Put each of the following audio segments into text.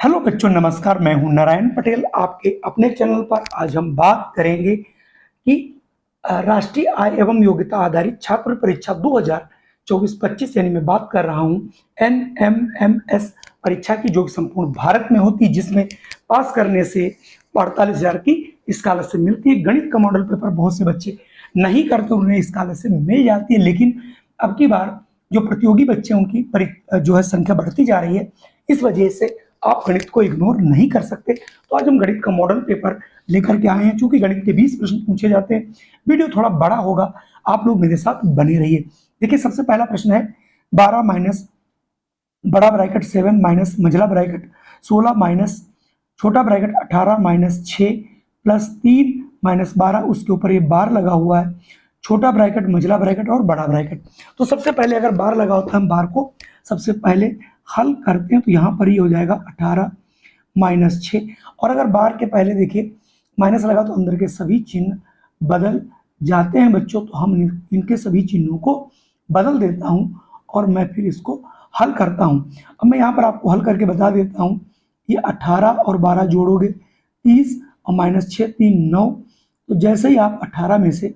Hello बच्चों, नमस्कार। मैं हूं नारायण पटेल आपके अपने चैनल पर। आज हम बात करेंगे कि राष्ट्रीय आय एवं योग्यता आधारित छात्र परीक्षा 2024-25 यानी मैं बात कर रहा हूं NMMS परीक्षा की, जो संपूर्ण भारत में होती है, जिसमें पास करने से 48,000 की स्कॉलरशिप मिलती है। गणित का मॉडल पेपर बहुत से बच्चे नहीं करते, उन्हें स्कॉलरशिप मिल जाती है, लेकिन अब की बार जो प्रतियोगी बच्चे उनकी जो है संख्या बढ़ती जा रही है। इस वजह से आप गणित को इग्नोर नहीं कर सकते। तो आज हम गणित का मॉडल पेपर लेकर के आए हैं। चूंकि गणित के 20 प्रश्न पूछे जाते हैं, वीडियो थोड़ा बड़ा होगा, आप लोग मेरे साथ बने रहिए। देखिए, सबसे पहला प्रश्न है 12 माइनस बड़ा ब्रैकेट 7 माइनस मझला ब्रैकेट 16 माइनस छोटा ब्रैकेट 18 माइनस 6 प्लस 3 माइनस 12, उसके ऊपर ये बार लगा हुआ है। छोटा ब्रैकेट, मझला ब्रैकेट और बड़ा ब्रैकेट। तो सबसे पहले अगर बार लगा होता है, हम बार को सबसे पहले हल करते हैं। तो यहाँ पर ये हो जाएगा 18 माइनस 6, और अगर बार के पहले देखिए माइनस लगा तो अंदर के सभी चिन्ह बदल जाते हैं बच्चों। तो हम इनके सभी चिन्हों को बदल देता हूँ और मैं फिर इसको हल करता हूँ। अब मैं यहाँ पर आपको हल करके बता देता हूँ। ये 18 और 12 जोड़ोगे 30 और माइनस 6 3 9। तो जैसे ही आप 18 में से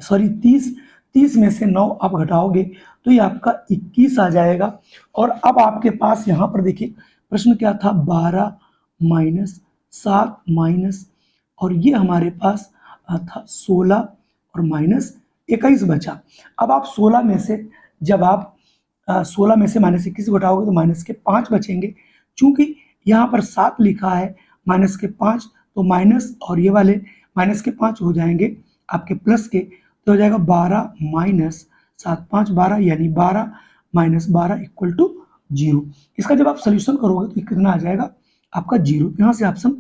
30 में से 9 आप घटाओगे तो ये आपका 21 आ जाएगा। और अब आपके पास यहाँ पर देखिए प्रश्न क्या था, 12 माइनस 7 माइनस, और ये हमारे पास था 16 और माइनस 21 बचा। अब आप 16 में से जब आप 16 में से माइनस 21 घटाओगे तो माइनस के 5 बचेंगे। चूंकि यहाँ पर 7 लिखा है, माइनस के 5, तो माइनस और ये वाले माइनस के 5 हो जाएंगे आपके प्लस के। तो हो जाएगा 12 माइनस 7 5 12, यानी 12 माइनस 12 इक्वल टू 0। इसका जब आप सोल्यूशन करोगे तो कितना आ जाएगा आपका 0। यहाँ से ऑप्शन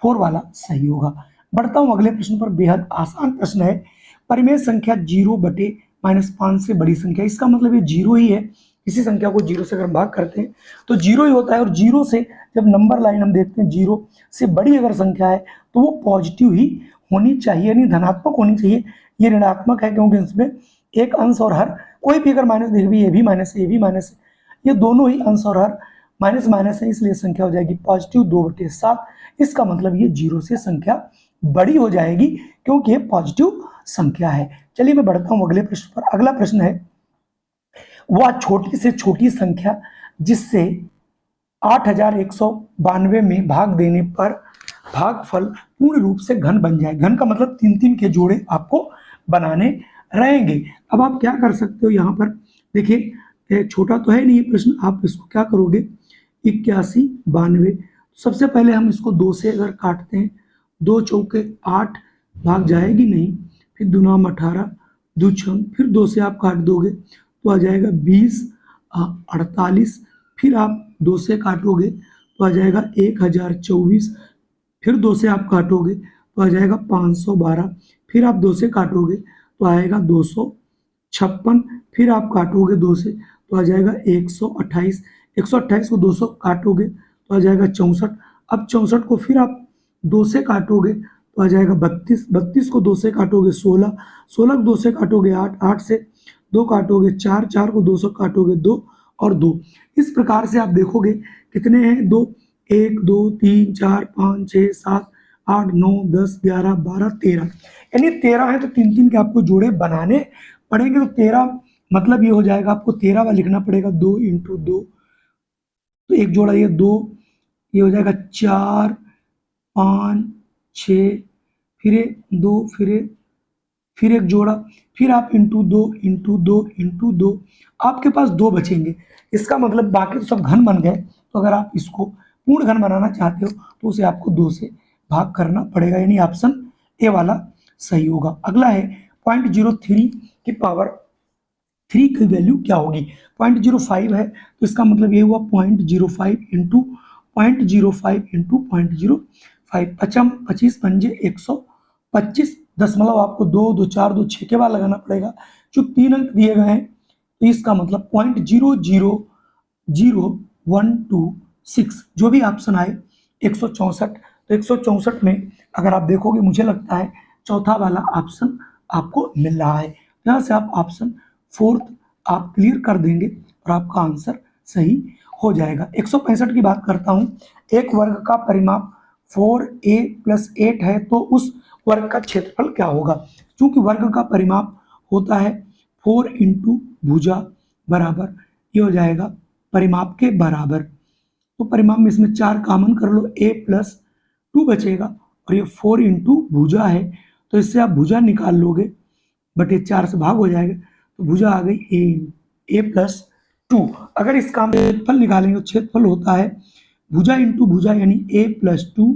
4 वाला सही होगा। बढ़ता हूँ अगले प्रश्न पर। बेहद आसान प्रश्न है। परिमेय संख्या 0 बटे -5 से बड़ी संख्या। इसका मतलब ये 0 ही है। किसी संख्या को 0 से अगर भाग करते हैं तो 0 ही होता है, और 0 से जब नंबर लाइन हम देखते हैं 0 से बड़ी अगर संख्या है तो वो पॉजिटिव ही होनी चाहिए, यानी धनात्मक होनी चाहिए। ये ऋणात्मक है क्योंकि इसमें एक अंश और हर, कोई भी अगर माइनस देख भी, ये भी माइनस है, ये भी माइनस है, ये दोनों ही अंश और हर माइनस माइनस है, इसलिए संख्या हो जाएगी पॉजिटिव 2/7। इसका मतलब ये 0 से संख्या बड़ी हो जाएगी क्योंकि ये पॉजिटिव संख्या है। चलिए मैं बढ़ता हूँ अगले प्रश्न पर। अगला प्रश्न है, वह छोटी से छोटी संख्या जिससे 8192 में भाग देने पर भागफल पूर्ण रूप से घन बन जाए। घन का मतलब 3-3 के जोड़े आपको बनाने रहेंगे। अब आप क्या कर सकते हो, यहाँ पर देखिए छोटा तो है नहीं प्रश्न, आप इसको क्या करोगे 81 92। सबसे पहले हम इसको 2 से अगर काटते हैं, 2 चौके 8 भाग जाएगी नहीं, फिर 2 9 18 2 6, फिर 2 से आप काट दोगे तो आ जाएगा 20 48, फिर आप 2 से काटोगे तो आ जाएगा 1024, फिर 2 से आप काटोगे तो आ जाएगा 512, फिर आप 2 से काटोगे तो आएगा 256, फिर आप काटोगे 2 से तो आ जाएगा 128, 128 को 200 काटोगे तो आ जाएगा 64। अब 64 को फिर आप 2 से काटोगे तो आ जाएगा 32, 32 को 2 से काटोगे 16, 16 को 2 से काटोगे 8, 8 से 2 काटोगे 4, 4 को 200 काटोगे 2 और 2। इस प्रकार से आप देखोगे कितने हैं, 2 1 2 3 4 5 6 7 8 9 10 11 12 13, यानी 13 है तो 3-3 के आपको जोड़े बनाने पड़ेंगे। तो 13 मतलब ये हो जाएगा, आपको 13वां लिखना पड़ेगा, 2 × 2, तो एक जोड़ा ये 2, ये हो जाएगा 4 5 6, फिर 2, फिर एक जोड़ा, फिर आप × 2 × 2 × 2, आपके पास 2 बचेंगे। इसका मतलब बाकी तो सब घन बन गए। तो अगर आप इसको पूर्ण घन बनाना चाहते हो तो उसे आपको 2 से भाग करना पड़ेगा, यानी ऑप्शन ए वाला सही होगा। अगला है 0.03 की पावर 3 की वैल्यू क्या होगी। 0.05 है तो इसका मतलब ये हुआ 0.05 × 0.05 × 0.05, 25 पंजे 125 दशमलव आपको 2 2 4 2 6 के बाद लगाना पड़ेगा। जो 3 अंक दिए गए हैं तो इसका मतलब 0.000126, जो भी ऑप्शन आए 164। तो 164 में अगर आप देखोगे, मुझे लगता है चौथा वाला ऑप्शन आपको मिल रहा है। यहाँ से आप ऑप्शन 4 आप क्लियर कर देंगे और आपका आंसर सही हो जाएगा। 165 की बात करता हूँ, एक वर्ग का परिमाप 4a + 8 है तो उस वर्ग का क्षेत्रफल क्या होगा। चूंकि वर्ग का परिमाप होता है 4 × भुजा बराबर, ये हो जाएगा परिमाप के बराबर। तो परिमाप में इसमें 4 कॉमन कर लो, a + 2 बचेगा और ये 4 × भुजा है तो इससे आप भुजा निकाल लोगे, बट ये 4 से भाग हो जाएगा तो भुजा आ गई a + 2। अगर इस काम क्षेत्रफल निकालेंगे तो क्षेत्रफल होता है भुजा इंटू भुजा यानी a + 2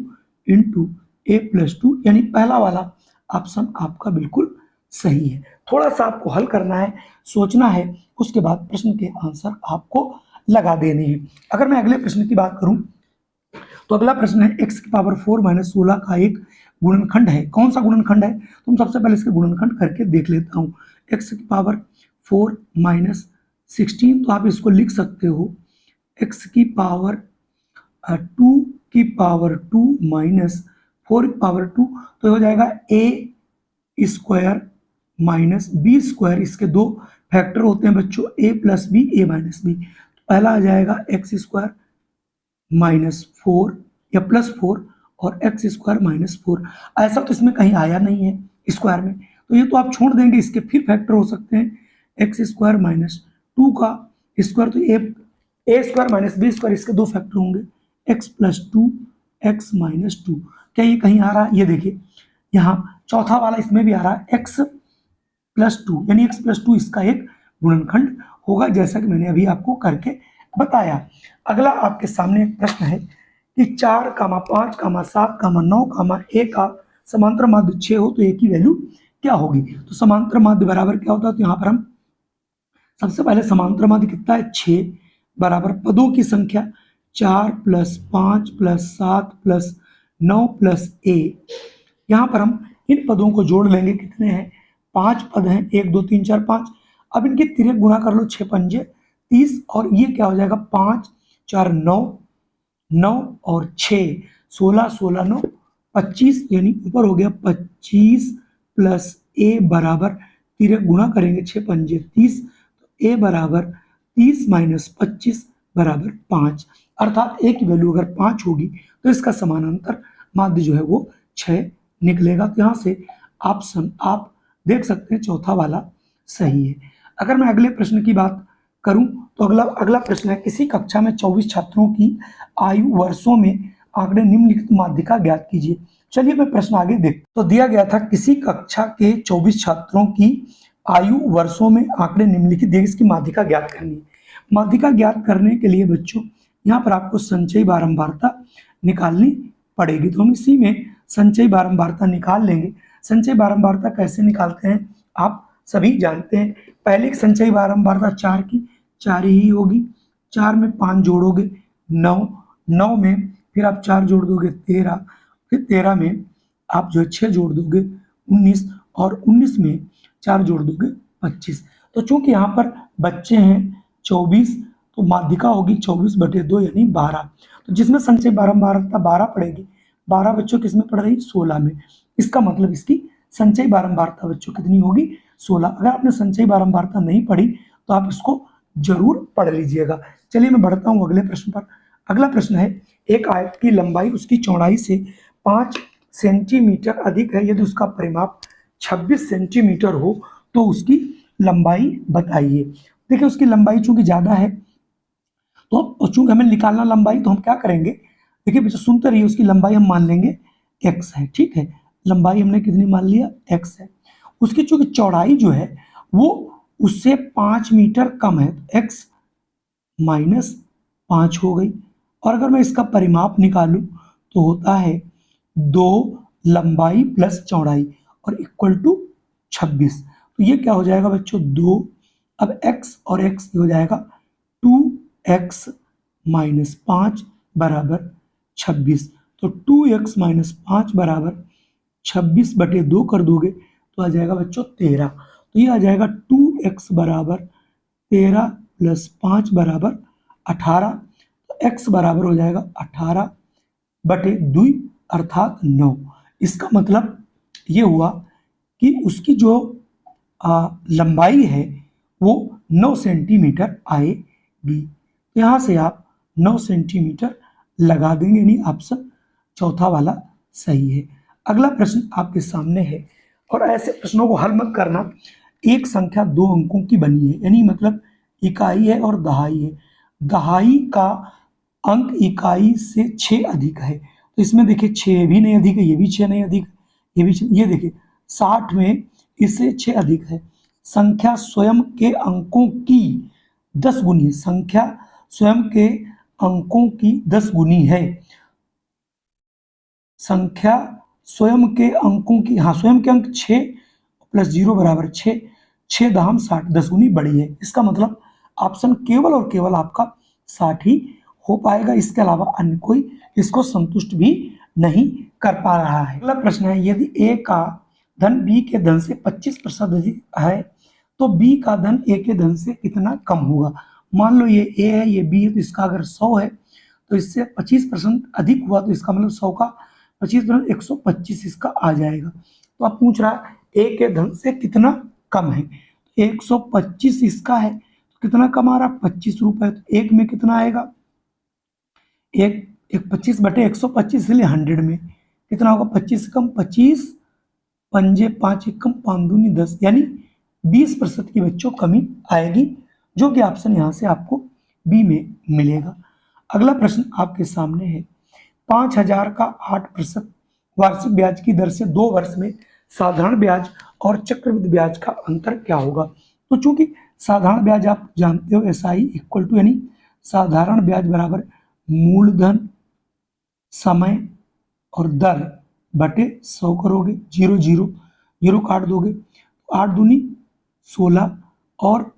× a + 2, यानी पहला वाला ऑप्शन आपका बिल्कुल सही है। थोड़ा सा आपको हल करना है, सोचना है, उसके बाद प्रश्न के आंसर आपको लगा देने हैं। अगर मैं अगले प्रश्न की बात करूं तो अगला प्रश्न है x⁴ - 16 का एक गुणनखंड है। कौन सा गुणनखंड है, तुम सबसे पहले इसके गुणनखंड करके देख लेता हूँ। x⁴ - 16, तो आप इसको लिख सकते हो x⁴ 2 की पावर 2 माइनस 4 की पावर 2, तो हो जाएगा a² - b²। इसके दो फैक्टर होते हैं बच्चों, a + b, a - b। पहला आ जाएगा x² - 4 या +4 और x² - 4। ऐसा तो इसमें कहीं आया नहीं है स्क्वायर में, तो ये तो आप छोड़ देंगे। इसके फिर फैक्टर हो सकते हैं x² - 2 का स्क्वायर, तो a² - b², इसके दो फैक्टर होंगे x + 2 x - 2। क्या ये कहीं आ रहा है, ये देखिए यहाँ चौथा वाला इसमें भी आ रहा है x + 2, यानी x + 2 इसका एक गुणनखंड होगा, जैसा कि मैंने अभी आपको करके बताया। अगला आपके सामने एक प्रश्न है कि 4, 5, 7, 9, a का समांतर माध्य 6 हो तो a की वैल्यू क्या होगी। तो समांतर माध्य बराबर क्या होता है, तो यहाँ पर हम सबसे पहले समांतर माध्य कितना है 6 बराबर पदों की संख्या 4 + 5 + 7 + 9 + a। यहाँ पर हम इन पदों को जोड़ लेंगे, कितने हैं 5 पद हैं, 1 2 3 4 5। अब इनके तिर्यक गुणा कर लो, 6 पंजे 30, और ये क्या हो जाएगा 5 4 9 9 और 6 16 16 9 25, यानी ऊपर हो गया 25 + a बराबर तिर्यक गुणा करेंगे 6 पंजे 30, तो a बराबर 30 - 25 बराबर 5। अर्थात a की वैल्यू अगर 5 होगी तो इसका समानांतर माध्य जो है वो 6 निकलेगा। तो यहाँ से ऑप्शन आप देख सकते हैं चौथा वाला सही है। अगर मैं अगले प्रश्न की बात करूं तो अगला प्रश्न है, किसी कक्षा में 24 छात्रों की आयु वर्षों में आंकड़े निम्नलिखित माध्यिका ज्ञात कीजिए। चलिए मैं प्रश्न आगे देख, तो दिया गया था किसी कक्षा के 24 छात्रों की आयु वर्षों में आंकड़े निम्नलिखित दिए, इसकी माध्यिका ज्ञात करनी है। माध्यिका ज्ञात करने के लिए बच्चों यहाँ पर आपको संचयी बारंबारता निकालनी पड़ेगी, तो हम इसी में संचयी बारंबारता निकाल लेंगे। संचयी बारंबारता कैसे निकालते हैं आप सभी जानते हैं। पहले की संचयी बारंबारता 4 की 4 ही होगी, 4 में 5 जोड़ोगे 9, 9 में फिर आप 4 जोड़ दोगे 13, फिर 13 में आप जो है 6 जोड़ दोगे 19, और 19 में 4 जोड़ दोगे 25। तो चूंकि यहाँ पर बच्चे हैं 24, तो माध्यिका होगी 24/2 यानी 12। तो जिसमें संचयी बारंबारता 12 पड़ेगी, 12 बच्चों किसमें पड़ रही 16 में। इसका मतलब इसकी संचयी बारंबारता बच्चों कितनी होगी 16। अगर आपने संचयी बारंबारता नहीं पढ़ी तो आप इसको जरूर पढ़ लीजिएगा। चलिए मैं बढ़ता हूँ अगले प्रश्न पर। अगला प्रश्न है, एक आयत की लंबाई उसकी चौड़ाई से 5 सेंटीमीटर अधिक है, यदि उसका परिमाप 26 सेंटीमीटर हो तो उसकी लंबाई बताइए। देखिए उसकी लंबाई चूंकि ज़्यादा है, तो चूंकि हमें निकालना लंबाई, तो हम क्या करेंगे, देखिए बच्चों सुनते रहिए, उसकी लंबाई हम मान लेंगे x है, ठीक है। लंबाई हमने कितनी मान लिया x है। उसकी चूंकि चौड़ाई जो है वो उससे 5 मीटर कम है, तो x - 5 हो गई। और अगर मैं इसका परिमाप निकालूं तो होता है 2 लंबाई प्लस चौड़ाई और इक्वल टू 26। तो ये क्या हो जाएगा बच्चों 2, अब x और x हो जाएगा 2x - 5 बराबर 26। तो 2x - 5 बराबर 26/2 कर दोगे तो आ जाएगा बच्चों 13। तो ये आ जाएगा 2x बराबर 13 + 5 बराबर 18। तो x बराबर हो जाएगा 18/2 अर्थात 9। इसका मतलब ये हुआ कि उसकी जो लंबाई है वो 9 सेंटीमीटर आएगी। यहाँ से आप 9 सेंटीमीटर लगा देंगे, यानी ऑप्शन चौथा वाला सही है। अगला प्रश्न आपके सामने है, और ऐसे प्रश्नों को हल मत करना। एक संख्या 2 अंकों की बनी है, यानी मतलब इकाई है और दहाई है। दहाई का अंक इकाई से 6 अधिक है, तो इसमें देखिए 6 भी नहीं अधिक है, ये भी 6 नहीं अधिक, ये भी 6, ये देखिए 60 में इससे 6 अधिक है। संख्या स्वयं के अंकों की 10 गुनी है, संख्या स्वयं के अंकों की 10 गुनी है। संख्या स्वयं के अंकों की, हाँ स्वयं के अंक 6 प्लस 0 बराबर 6, 6 दाम 60, 10 गुनी बड़ी है। इसका मतलब ऑप्शन केवल और केवल आपका 60 ही हो पाएगा, इसके अलावा अन्य कोई इसको संतुष्ट भी नहीं कर पा रहा है। अगला प्रश्न है, यदि ए का धन बी के धन से 25% अधिक है तो बी का धन ए के धन से कितना कम होगा। मान लो ये ए है, ये बी है, तो इसका अगर 100 है तो इससे 25% अधिक हुआ, तो इसका मतलब 100 का 25% 125 इसका आ जाएगा। तो आप पूछ रहा है ए के धन से कितना कम है, 125 इसका है, तो कितना कम आ रहा, 25 रुपए। तो एक में कितना आएगा, एक 25/125, इसलिए 100 में कितना होगा, 25 से कम 25, पंजे 5 एक कम 5 दूनी 10, यानी 20% की बच्चों कमी आएगी, जो कि ऑप्शन यहाँ से आपको बी में मिलेगा। अगला प्रश्न आपके सामने है, 5000 का 8% वार्षिक ब्याज की दर से 2 वर्ष में साधारण ब्याज और चक्रवृद्धि ब्याज का अंतर क्या होगा। तो चूंकि साधारण ब्याज आप जानते हो SI इक्वल टू, यानी साधारण ब्याज बराबर मूलधन समय और दर बटे 100 करोगे, 0 0 0 काट दोगे, 8 दूनी 16 और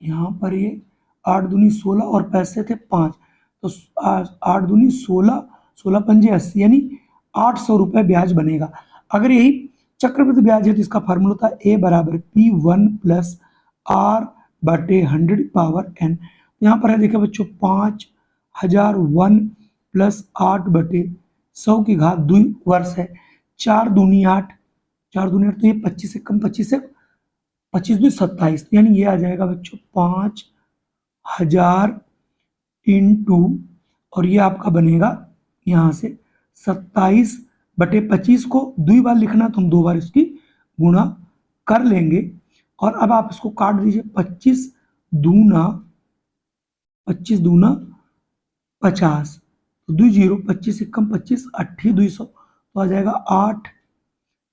यहाँ पर ये 8 दूनी 16 और पैसे थे 5, तो 8 दूनी 16, 16 पंजे 80, यानी 800 रुपये ब्याज बनेगा। अगर यही चक्रवृद्धि ब्याज है तो इसका फार्मूला होता है A बराबर P1 प्लस R बटे 100 पावर n। यहाँ पर है देखिए बच्चों 5001 प्लस 8 बटे 100 की घात 2 वर्ष है, 4 दूनी 8, 4 दूनी 8, तो ये 25 से कम 25 से 25 दूनी 27, यानी ये आ जाएगा बच्चों 5000 इंटू, और ये आपका बनेगा यहाँ से 27/25 को 2 बार लिखना, तो हम 2 बार इसकी गुणा कर लेंगे। और अब आप इसको काट दीजिए, 25 दूना 50, तो 2 0, 25 से कम 25, 8 200, तो आ जाएगा 8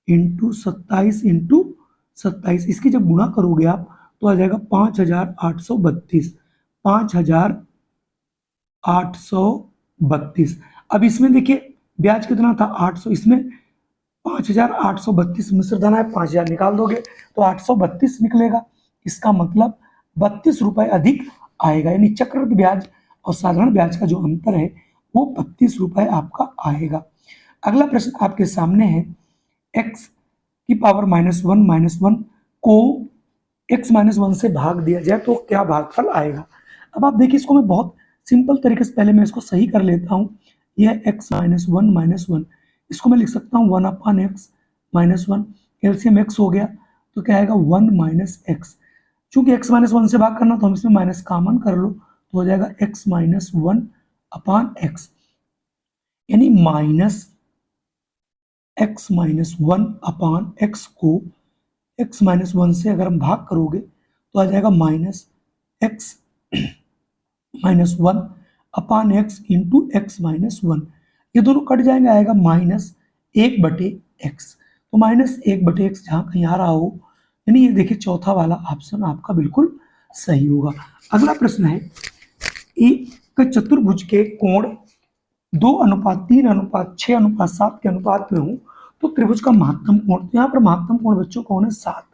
इंटू 27 इंटू 27, इसकी जब गुणा करोगे आप तो आ जाएगा 5832, 5832। अब इसमें देखिए ब्याज कितना था 800, इसमें 5832 मिश्र धन है, 5000 निकाल दोगे तो 832 निकलेगा। इसका मतलब 32 रुपये अधिक आएगा, यानी चक्रवृद्धि ब्याज और साधारण ब्याज का जो अंतर है वो 32 रुपये आपका आएगा। अगला प्रश्न आपके सामने है, x की पावर -1 को x -1 से भाग दिया जाए तो क्या भागफल आएगा। अब आप देखिए इसको मैं बहुत सिंपल तरीके से पहले मैं इसको सही कर लेता हूँ। यह x -1 इसको मैं लिख सकता हूँ 1/x -1, एलसीएम x हो गया तो क्या आएगा 1 - x। चूंकि x -1 से भाग करना तो हम इसमें माइनस कॉमन कर लो तो हो जाएगा x -1/x, यानी -x -1/x को x -1 से अगर हम भाग करोगे तो आ जाएगा -x -1/x इंटू x -1, ये दोनों कट जाएंगे, आएगा -1/x। तो -1/x जहाँ कहीं आ रहा हो, यानी ये देखिए चौथा वाला ऑप्शन आपका बिल्कुल सही होगा। अगला प्रश्न है, एक चतुर्भुज के कोण 2:3:6:7 के अनुपात में हो तो त्रिभुज का महत्तम कोण, तो यहाँ पर महत्तम कोण बच्चों कौन है 7,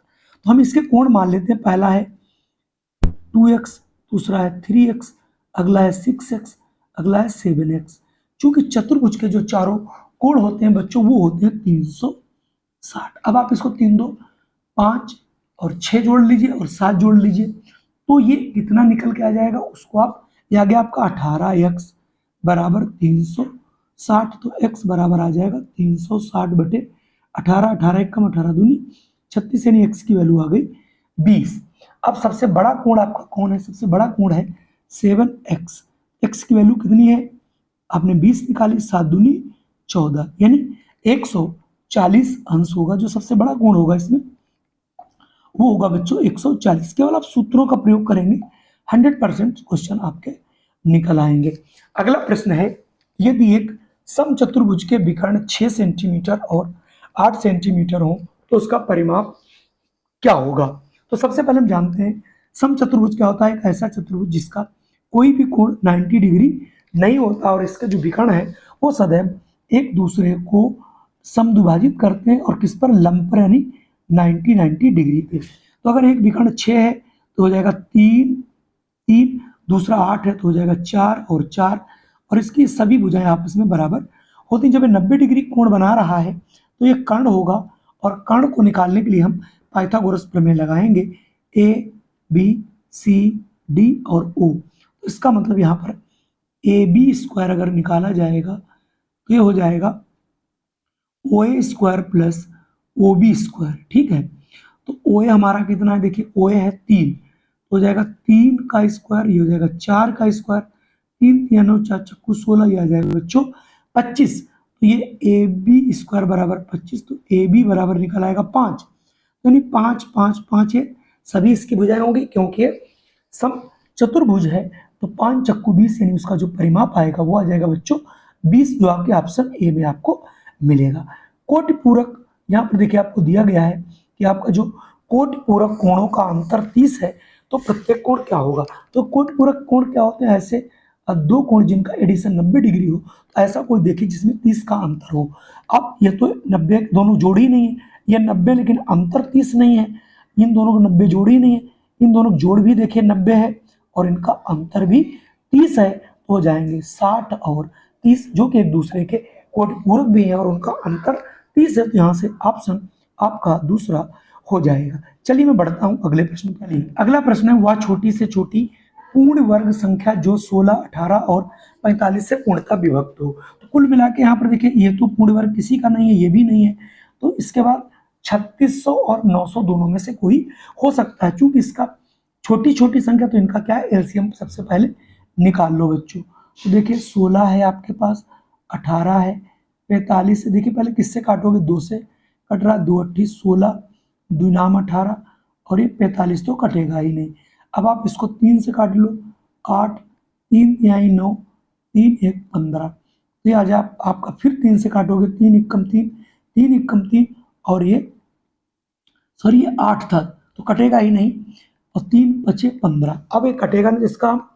तो हम इसके कोण मान लेते हैं। पहला है 2x, दूसरा है 3x, अगला है 6x, अगला है 7x। चूंकि चतुर्भुज के जो चारों कोण होते हैं बच्चों वो होते हैं 360। अब आप इसको 3 2 5 और 6 जोड़ लीजिए और 7 जोड़ लीजिए, तो ये कितना निकल के आ जाएगा, उसको आप, ये आ गया आपका 18x बराबर 360, तो x बराबर आ जाएगा 360/18, 18 1 कम 18 दूनी 36, यानी x की वैल्यू आ गई 20। अब सबसे बड़ा कोण आपका कौन है, सबसे बड़ा कोण है 7x, x की वैल्यू कितनी है, आपने 20 निकाली, 7 दूनी 14, यानी 140 अंश होगा। जो सबसे बड़ा कोण होगा इसमें वो होगा बच्चों 140। केवल आप सूत्रों का प्रयोग करेंगे, 100% क्वेश्चन आपके निकल आएंगे। अगला प्रश्न है, यदि एक समचतुर्भुज के विकर्ण 6 सेंटीमीटर और 8 सेंटीमीटर हो तो उसका परिमाप क्या होगा। तो सबसे पहले हम जानते हैं समचतुर्भुज क्या होता है। एक ऐसा चतुर्भुज जिसका कोई भी कोण 90 डिग्री नहीं होता और इसका जो विकर्ण है वो सदैव एक दूसरे को समद्विभाजित करते हैं और किस पर, लंब पर, यानी 90 डिग्री पे। तो अगर एक विकर्ण 6 है तो हो जाएगा 3 3, दूसरा 8 है तो हो जाएगा 4 और 4, और इसकी सभी भुजाएं आपस में बराबर होती हैं। जब ये 90 डिग्री कोण बना रहा है तो ये कर्ण होगा, और कर्ण को निकालने के लिए हम पाइथागोरस प्रमेय लगाएंगे, ए बी सी डी और ओ। तो इसका मतलब यहाँ पर ए बी स्क्वायर अगर निकाला जाएगा तो ये हो जाएगा O A square plus O B square, ठीक है। तो ओ ए हमारा कितना है, देखिए ओ ए है 3, हो जाएगा 3 का स्क्वायर, ये हो जाएगा 4 का स्क्वायर, 3 3 9 4 चक्कू 16, ये आ जाएगा बच्चों 25। तो ये ए बी स्क्वायर बराबर 25, तो ए बी बराबर निकल आएगा 5, यानी 5 5 5 है, सभी इसकी भुजाएं होंगी क्योंकि सम चतुर्भुज है। तो 5 चक्कू 20, यानी उसका जो परिमाप आएगा वो आ जाएगा बच्चों 20, जो आपके ऑप्शन ए में आपको मिलेगा। कोटि पूरक, यहाँ पर देखिए आपको दिया गया है कि आपका जो कोटि पूरक कोणों का अंतर 30 है तो प्रत्येक कोण क्या होगा। तो कोटि पूरक कोण क्या होते हैं, ऐसे दो कोण जिनका एडिशन 90 डिग्री हो, तो ऐसा कोई देखिए जिसमें 30 का अंतर हो। अब ये तो 90 दोनों जोड़ी ही नहीं है, ये 90 लेकिन अंतर 30 नहीं है, इन दोनों को 90 जोड़ी ही नहीं है, इन दोनों जोड़ भी देखिए 90 है और इनका अंतर भी 30 है, तो हो जाएंगे 60 और 30, जो कि एक दूसरे के कोटि पूरक भी है और उनका अंतर 30 है। तो यहाँ से ऑप्शन आपका दूसरा हो जाएगा। चलिए मैं बढ़ता हूँ अगले प्रश्न के लिए। अगला प्रश्न है, वह छोटी से छोटी पूर्ण वर्ग संख्या जो 16, 18 और 45 से पूर्णतः विभक्त हो। तो कुल मिला के यहाँ पर देखिए ये तो पूर्ण वर्ग किसी का नहीं है, ये भी नहीं है, तो इसके बाद 3600 और 900 दोनों में से कोई हो सकता है। चूंकि इसका छोटी छोटी संख्या तो इनका क्या है, एलसीएम सबसे पहले निकाल लो बच्चों। तो देखिए 16 है आपके पास, 18 है, 45 है, देखिए पहले किससे काटोगे, 2 से कट रहा, 2 8 16, 2 नाम 18, और ये 45 तो कटेगा ही नहीं। अब आप इसको 3 से काट लो, 8 3 यहाँ 9, 3 1 15, तो ये आ जाए आपका, फिर 3 से काटोगे, 3 एकम 3, 3 एकम 3, और ये सॉरी ये 8 था तो कटेगा ही नहीं, और 3 बचे 15। अब ये कटेगा नहीं, इसका हम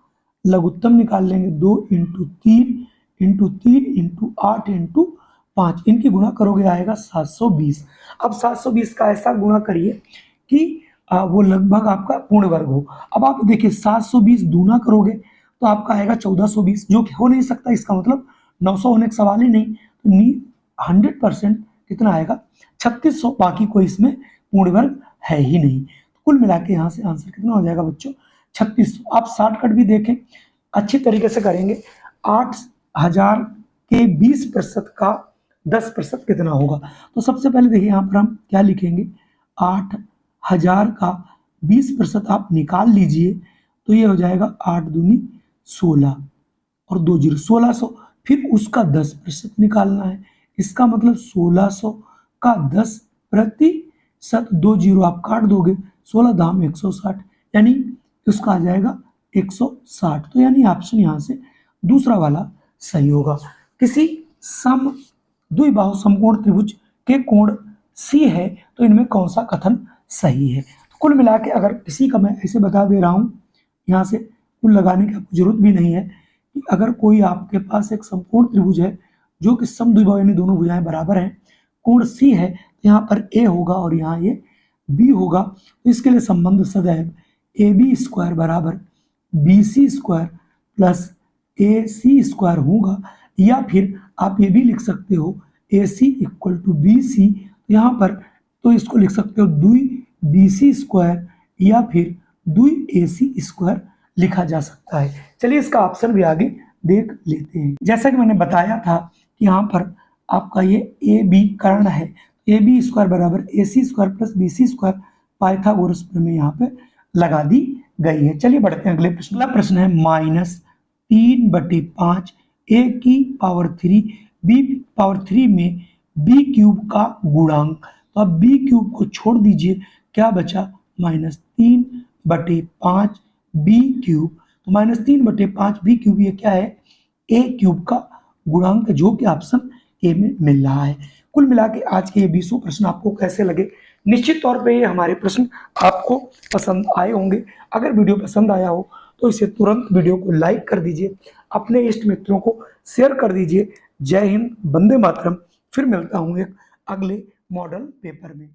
लघुत्तम निकाल लेंगे, 2 इंटू 3 इंटू 3 इंटू 8 इंटू 5, इनकी गुणा करोगे आएगा 720। अब 720 का ऐसा गुणा करिए कि वो लगभग आपका पूर्ण वर्ग हो। अब आप देखिए 720 दूना करोगे तो आपका आएगा 1420, जो कि हो नहीं सकता, इसका मतलब 900 होने का सवाल ही नहीं। तो 100% कितना आएगा 3600, बाकी कोई इसमें पूर्ण वर्ग है ही नहीं। तो कुल मिला के यहाँ से आंसर कितना हो जाएगा बच्चों 3600। आप शॉर्टकट भी देखें, अच्छी तरीके से करेंगे, 8000 के 20% का 10% कितना होगा। तो सबसे पहले देखिए यहाँ पर हम क्या लिखेंगे, 8000 का 20% आप निकाल लीजिए, तो ये हो जाएगा 8 दूनी 16 और 2 जीरो 1600, फिर उसका 10% निकालना है, इसका मतलब 1600 का 10%, 2 जीरो आप काट दोगे, 16 दाम 160, यानी उसका आ जाएगा 160। तो यानी ऑप्शन यहाँ से दूसरा वाला सही होगा। किसी सम द्विबाहु समकोण त्रिभुज के कोण सी है तो इनमें कौन सा कथन सही है। तो कुल मिला के अगर किसी का मैं ऐसे बता दे रहा हूँ, यहाँ से कुल लगाने की आपको जरूरत भी नहीं है, कि अगर कोई आपके पास एक समकोण त्रिभुज है जो कि सम द्विबाहु यानी दोनों भुजाएं बराबर हैं, कोण सी है, तो यहाँ पर ए होगा और यहाँ ये बी होगा। तो इसके लिए संबंध सदैव ए बी स्क्वायर बराबर बी सी स्क्वायर प्लस ए सी स्क्वायर होगा, या फिर आप ये भी लिख सकते हो ए सी इक्वल टू बी सी, यहाँ पर तो इसको लिख सकते हो 2 बी सी स्क्वायर या फिर 2 ए सी स्क्वायर लिखा जा सकता है। चलिए इसका ऑप्शन भी आगे देख लेते हैं। जैसा कि मैंने बताया था कि यहाँ पर आपका ये ए बी कर्ण है, ए बी स्क्वायर बराबर A C square plus B C square, Pythagoras प्रमेय यहाँ पे लगा दी गई है। चलिए बढ़ते हैं अगले प्रश्न। अगला प्रश्न है -3/5 a की पावर 3 b पावर 3 में b क्यूब का गुणांक। तो अब b क्यूब को छोड़ दीजिए, क्या बचा? -3/5 b क्यूब। तो -3/5 b क्यूब ये क्या है? a क्यूब का गुणांक, जो कि ऑप्शन ए में मिल रहा है। कुल मिला के आज के ये 20 प्रश्न आपको कैसे लगे? निश्चित तौर पे ये हमारे प्रश्न आपको पसंद आए होंगे। अगर वीडियो पसंद आया हो तो इसे तुरंत वीडियो को लाइक कर दीजिए, अपने इष्ट मित्रों को शेयर कर दीजिए। जय हिंद, वंदे मातरम। फिर मिलता हूँ एक अगले मॉडल पेपर में।